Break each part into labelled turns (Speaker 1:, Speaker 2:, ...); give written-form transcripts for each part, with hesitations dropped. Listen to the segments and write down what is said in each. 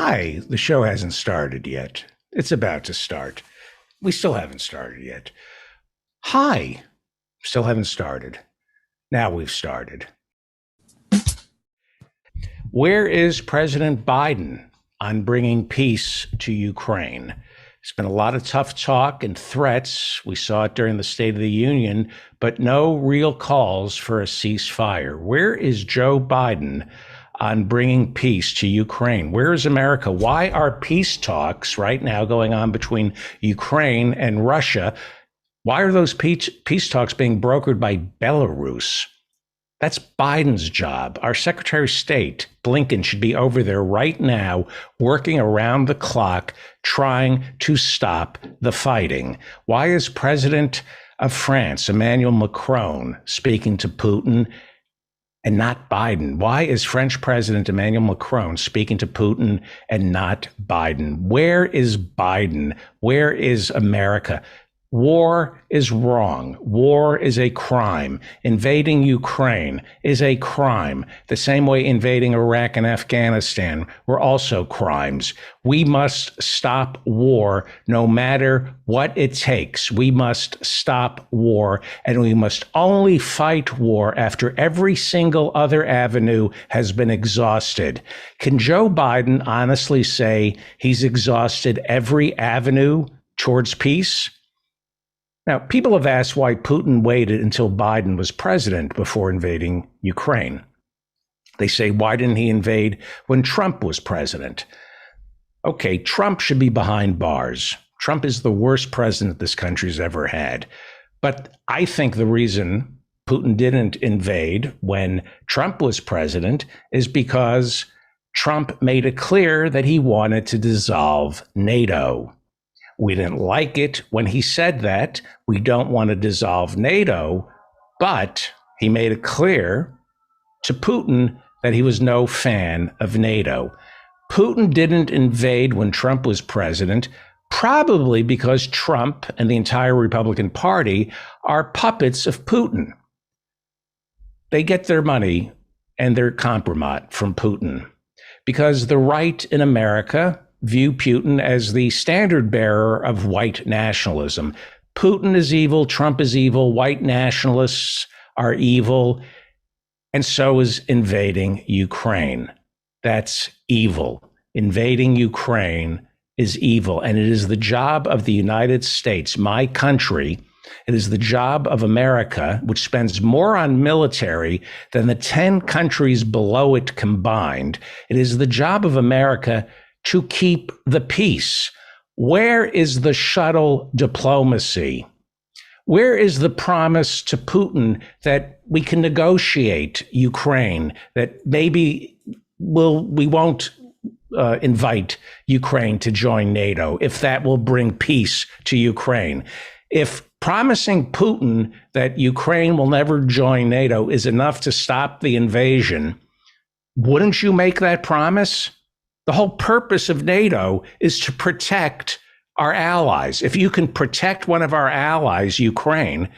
Speaker 1: Hi, the show hasn't started yet. It's about to start. We still haven't started yet. Hi, still haven't started. Now we've started. Where is President Biden on bringing peace to Ukraine? There's been a lot of tough talk and threats. We saw it during the State of the Union, but no real calls for a ceasefire. Where is Joe Biden on bringing peace to Ukraine? Where is America? Why are peace talks right now going on between Ukraine and Russia? Why are those peace talks being brokered by Belarus? That's Biden's job. Our Secretary of State, Blinken, should be over there right now, working around the clock, trying to stop the fighting. Why is President of France, Emmanuel Macron, speaking to Putin and not Biden? Why is French President Emmanuel Macron speaking to Putin and not Biden? Where is Biden? Where is America? War is wrong. War is a crime. Invading Ukraine is a crime. The same way invading Iraq and Afghanistan were also crimes. We must stop war no matter what it takes. We must stop war, and we must only fight war after every single other avenue has been exhausted. Can Joe Biden honestly say he's exhausted every avenue towards peace? Now, people have asked why Putin waited until Biden was president before invading Ukraine. They say, why didn't he invade when Trump was president? Okay, Trump should be behind bars. Trump is the worst president this country's ever had. But I think the reason Putin didn't invade when Trump was president is because Trump made it clear that he wanted to dissolve NATO. We didn't like it when he said that. We don't want to dissolve NATO, but he made it clear to Putin that he was no fan of NATO. Putin didn't invade when Trump was president, probably because Trump and the entire Republican Party are puppets of Putin. They get their money and their compromise from Putin because the right in America view Putin as the standard bearer of white nationalism. Putin is evil, Trump is evil, white nationalists are evil, and so is invading Ukraine. That's evil. Invading Ukraine is evil, and it is the job of the United States, my country, it is the job of America, which spends more on military than the 10 countries below it combined. It is the job of America to keep the peace. Where is the shuttle diplomacy? Where is the promise to Putin that we can negotiate Ukraine, that maybe we won't invite Ukraine to join NATO if that will bring peace to Ukraine? If promising Putin that Ukraine will never join NATO is enough to stop the invasion, wouldn't you make that promise? The whole purpose of NATO is to protect our allies. If you can protect one of our allies, Ukraine,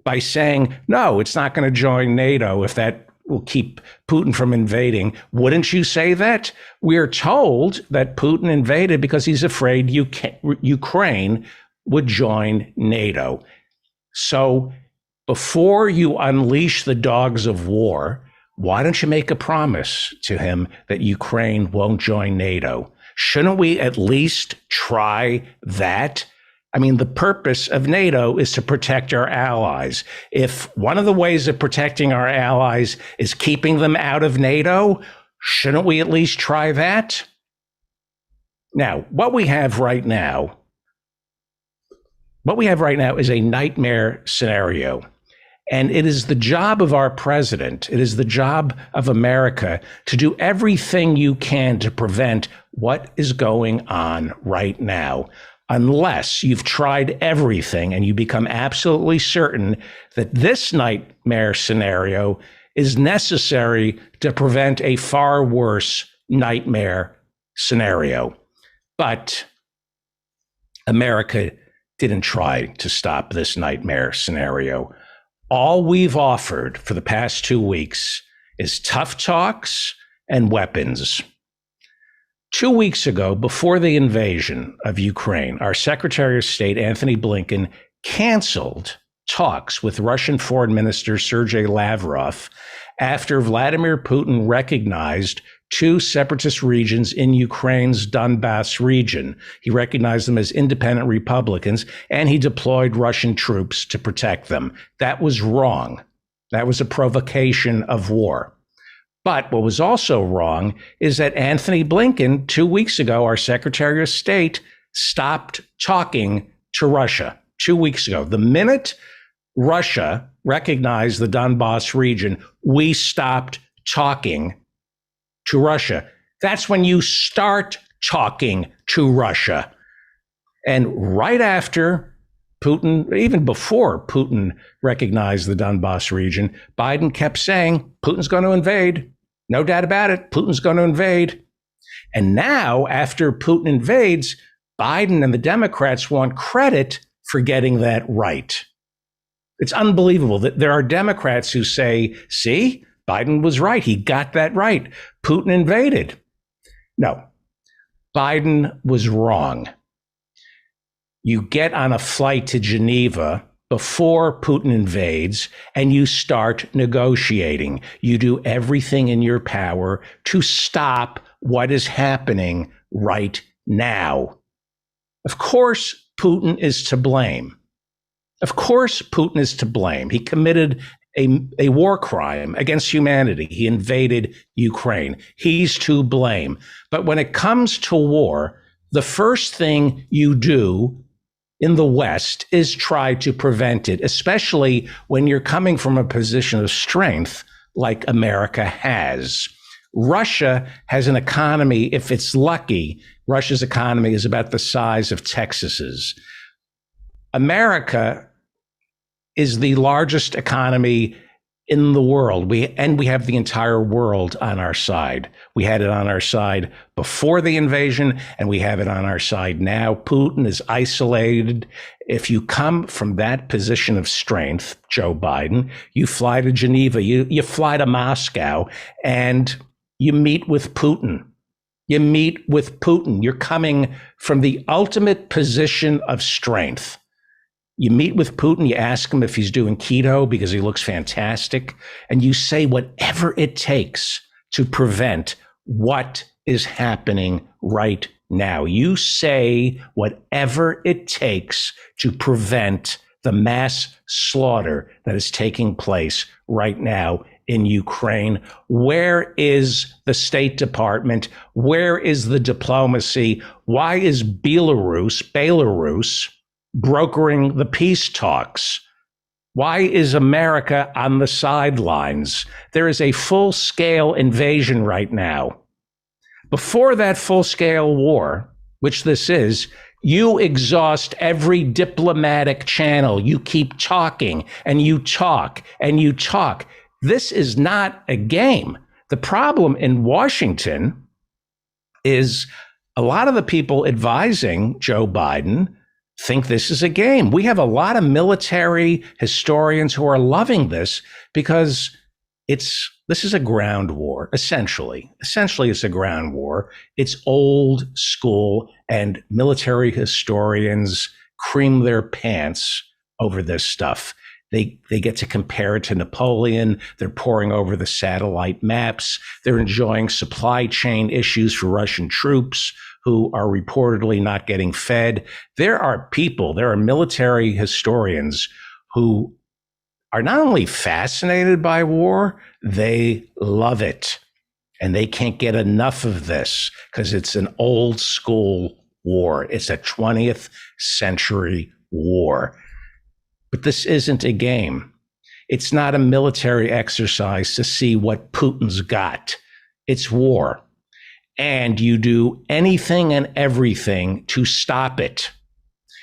Speaker 1: by saying, no, it's not going to join NATO if that will keep Putin from invading, wouldn't you say that? We're told that Putin invaded because he's afraid Ukraine would join NATO. So before you unleash the dogs of war, why don't you make a promise to him that Ukraine won't join NATO? Shouldn't we at least try that? I mean, the purpose of NATO is to protect our allies. If one of the ways of protecting our allies is keeping them out of NATO, shouldn't we at least try that? Now, what we have right now is a nightmare scenario. And it is the job of our president, it is the job of America to do everything you can to prevent what is going on right now, unless you've tried everything and you become absolutely certain that this nightmare scenario is necessary to prevent a far worse nightmare scenario. But America didn't try to stop this nightmare scenario. All we've offered for the past 2 weeks is tough talks and weapons. 2 weeks ago, before the invasion of Ukraine, our Secretary of State, Anthony Blinken, canceled talks with Russian Foreign Minister Sergei Lavrov after Vladimir Putin recognized two separatist regions in Ukraine's Donbass region. He recognized them as independent republicans, and he deployed Russian troops to protect them. That was wrong. That was a provocation of war. But what was also wrong is that Anthony Blinken, 2 weeks ago, our Secretary of State, stopped talking to Russia 2 weeks ago. The minute Russia recognized the Donbass region, we stopped talking to Russia. That's when you start talking to Russia. And right after Putin, even before Putin recognized the Donbass region, Biden kept saying, Putin's going to invade. No doubt about it. Putin's going to invade. And now, after Putin invades, Biden and the Democrats want credit for getting that right. It's unbelievable that there are Democrats who say, see, Biden was right. He got that right. Putin invaded. No, Biden was wrong. You get on a flight to Geneva before Putin invades and you start negotiating. You do everything in your power to stop what is happening right now. Of course, Putin is to blame. Of course, Putin is to blame. He committed a war crime against humanity. He invaded Ukraine. He's to blame. But when it comes to war, the first thing you do in the West is try to prevent it, especially when you're coming from a position of strength like America has. Russia has an economy, if it's lucky, Russia's economy is about the size of Texas's. America is the largest economy in the world. We have the entire world on our side. We had it on our side before the invasion, and we have it on our side now. Putin is isolated. If you come from that position of strength, Joe Biden, you fly to Geneva, you fly to Moscow, and you meet with Putin. You meet with Putin. You're coming from the ultimate position of strength. You meet with Putin, you ask him if he's doing keto because he looks fantastic, and you say whatever it takes to prevent what is happening right now. You say whatever it takes to prevent the mass slaughter that is taking place right now in Ukraine. Where is the State Department? Where is the diplomacy? Why is Belarus brokering the peace talks? Why is America on the sidelines? There is a full-scale invasion right now. Before that full-scale war, which this is, you exhaust every diplomatic channel. You keep talking and you talk and you talk. This is not a game. The problem in Washington is a lot of the people advising Joe Biden think this is a game. We have a lot of military historians who are loving this because this is a ground war, essentially. Essentially, it's a ground war. It's old school, and military historians cream their pants over this stuff. They get to compare it to Napoleon. They're poring over the satellite maps. They're enjoying supply chain issues for Russian troops who are reportedly not getting fed. There are military historians who are not only fascinated by war, they love it. And they can't get enough of this because it's an old school war. It's a 20th century war. But this isn't a game. It's not a military exercise to see what Putin's got. It's war. And you do anything and everything to stop it.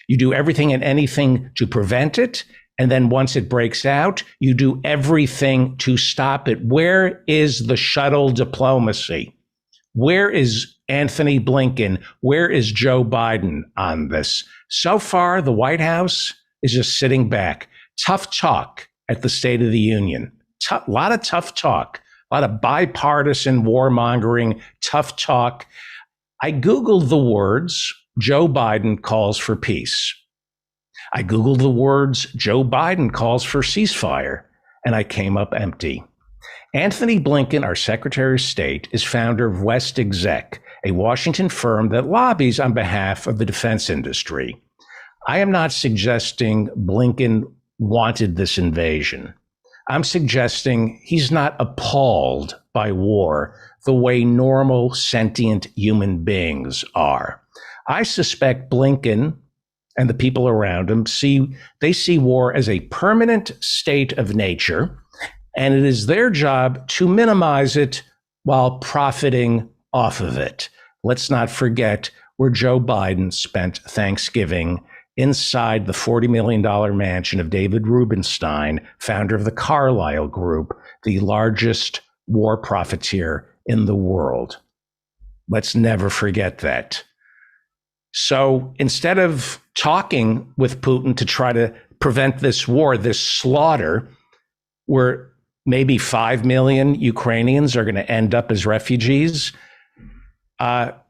Speaker 1: You do everything and anything to prevent it. And then once it breaks out, you do everything to stop it. Where is the shuttle diplomacy? Where is Anthony Blinken? Where is Joe Biden on this? So far, the White House is just sitting back. Tough talk at the State of the Union. A lot of tough talk. A lot of bipartisan warmongering, tough talk. I Googled the words Joe Biden calls for peace. I Googled the words Joe Biden calls for ceasefire, and I came up empty. Anthony Blinken, our Secretary of State, is founder of WestExec, a Washington firm that lobbies on behalf of the defense industry. I am not suggesting Blinken wanted this invasion. I'm suggesting he's not appalled by war the way normal sentient human beings are. I suspect Blinken and the people around him see war as a permanent state of nature, and it is their job to minimize it while profiting off of it. Let's not forget where Joe Biden spent Thanksgiving, inside the $40 million mansion of David Rubenstein, founder of the Carlyle Group, the largest war profiteer in the world. Let's never forget that. So instead of talking with Putin to try to prevent this war, this slaughter, where maybe 5 million Ukrainians are going to end up as refugees,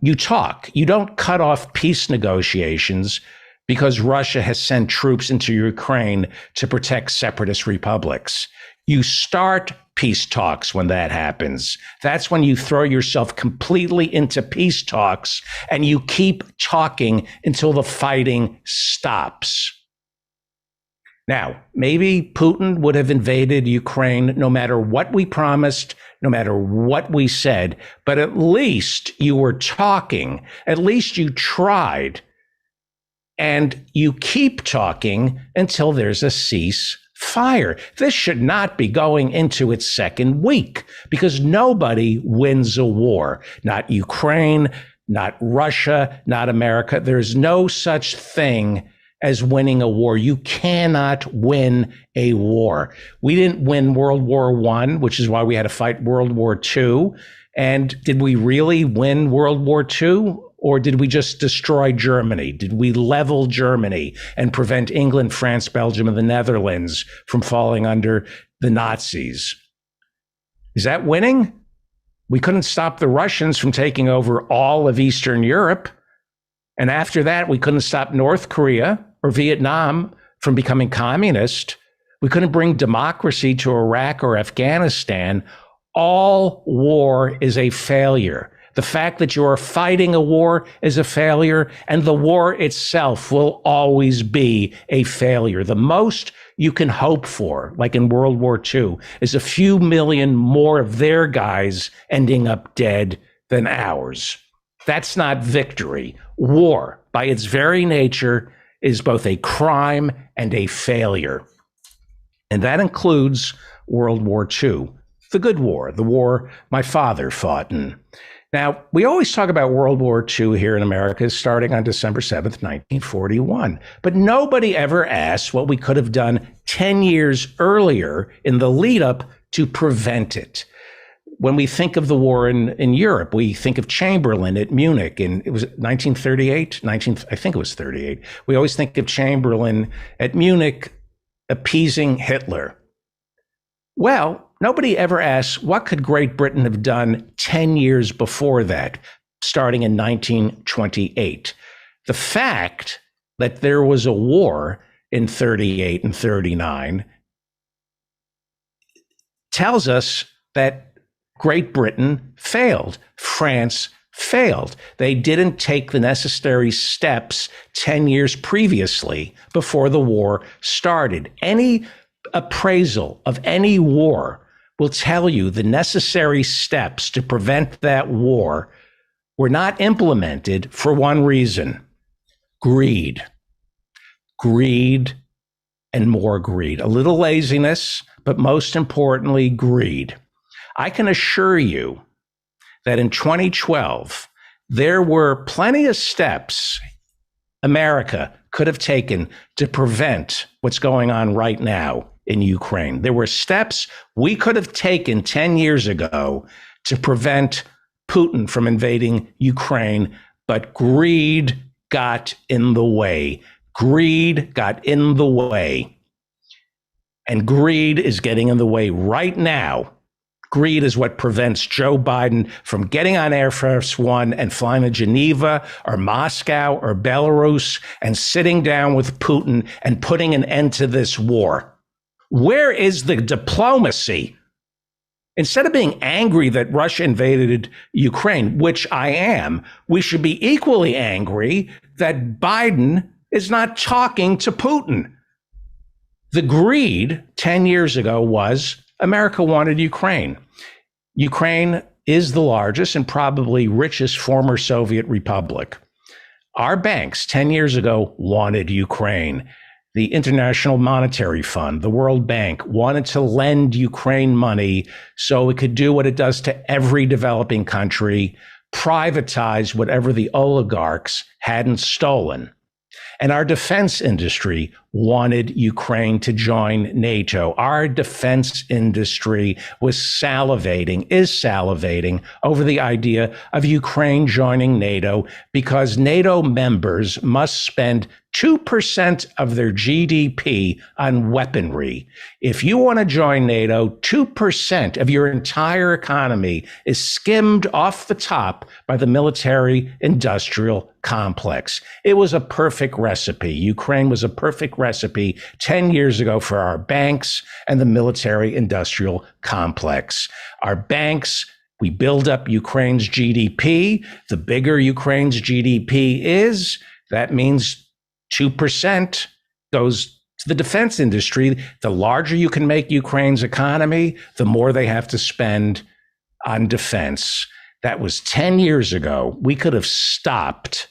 Speaker 1: you talk. You don't cut off peace negotiations because Russia has sent troops into Ukraine to protect separatist republics. You start peace talks when that happens. That's when you throw yourself completely into peace talks and you keep talking until the fighting stops. Now, maybe Putin would have invaded Ukraine no matter what we promised, no matter what we said, but at least you were talking. At least you tried. And you keep talking until there's a ceasefire. This should not be going into its second week because nobody wins a war. Not Ukraine, not Russia, not America. There's no such thing as winning a war. You cannot win a war. We didn't win World War I, which is why we had to fight World War II. And did we really win World War II? Or did we just destroy Germany? Did we level Germany and prevent England, France, Belgium, and the Netherlands from falling under the Nazis? Is that winning? We couldn't stop the Russians from taking over all of Eastern Europe. And after that, we couldn't stop North Korea or Vietnam from becoming communist. We couldn't bring democracy to Iraq or Afghanistan. All war is a failure. The fact that you're fighting a war is a failure, and the war itself will always be a failure. The most you can hope for, like in World War II, is a few million more of their guys ending up dead than ours. That's not victory. War, by its very nature, is both a crime and a failure. And that includes World War II, the good war, the war my father fought in. Now, we always talk about World War II here in America starting on December 7th, 1941, but nobody ever asked what we could have done 10 years earlier in the lead up to prevent it. When we think of the war in Europe, we think of Chamberlain at Munich, and it was 1938, I think it was 38. We always think of Chamberlain at Munich appeasing Hitler. Well, nobody ever asks, what could Great Britain have done 10 years before that, starting in 1928? The fact that there was a war in 38 and 39 tells us that Great Britain failed. France failed. They didn't take the necessary steps 10 years previously before the war started. Any appraisal of any war will tell you the necessary steps to prevent that war were not implemented for one reason: greed. Greed and more greed. A little laziness, but most importantly, greed. I can assure you that in 2012, there were plenty of steps America could have taken to prevent what's going on right now in Ukraine. There were steps we could have taken 10 years ago to prevent Putin from invading Ukraine, but greed got in the way. Greed got in the way. And greed is getting in the way right now Greed is what prevents Joe Biden from getting on Air Force One and flying to Geneva or Moscow or Belarus and sitting down with Putin and putting an end to this war. Where is the diplomacy? Instead of being angry that Russia invaded Ukraine, which I am, we should be equally angry that Biden is not talking to Putin. The greed 10 years ago was America wanted Ukraine. Ukraine is the largest and probably richest former Soviet republic. Our banks 10 years ago wanted Ukraine. The International Monetary Fund, the World Bank, wanted to lend Ukraine money so it could do what it does to every developing country, privatize whatever the oligarchs hadn't stolen. And our defense industry wanted Ukraine to join NATO. Our defense industry was is salivating over the idea of Ukraine joining NATO because NATO members must spend 2% of their GDP on weaponry. If you want to join NATO, 2% of your entire economy is skimmed off the top by the military-industrial complex. It was a perfect recipe. Ukraine was a perfect recipe 10 years ago for our banks and the military-industrial complex. Our banks, we build up Ukraine's GDP. The bigger Ukraine's GDP is, that means 2% goes to the defense industry. The larger you can make Ukraine's economy, the more they have to spend on defense. That was 10 years ago. We could have stopped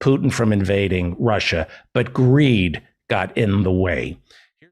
Speaker 1: Putin from invading Russia, but greed got in the way.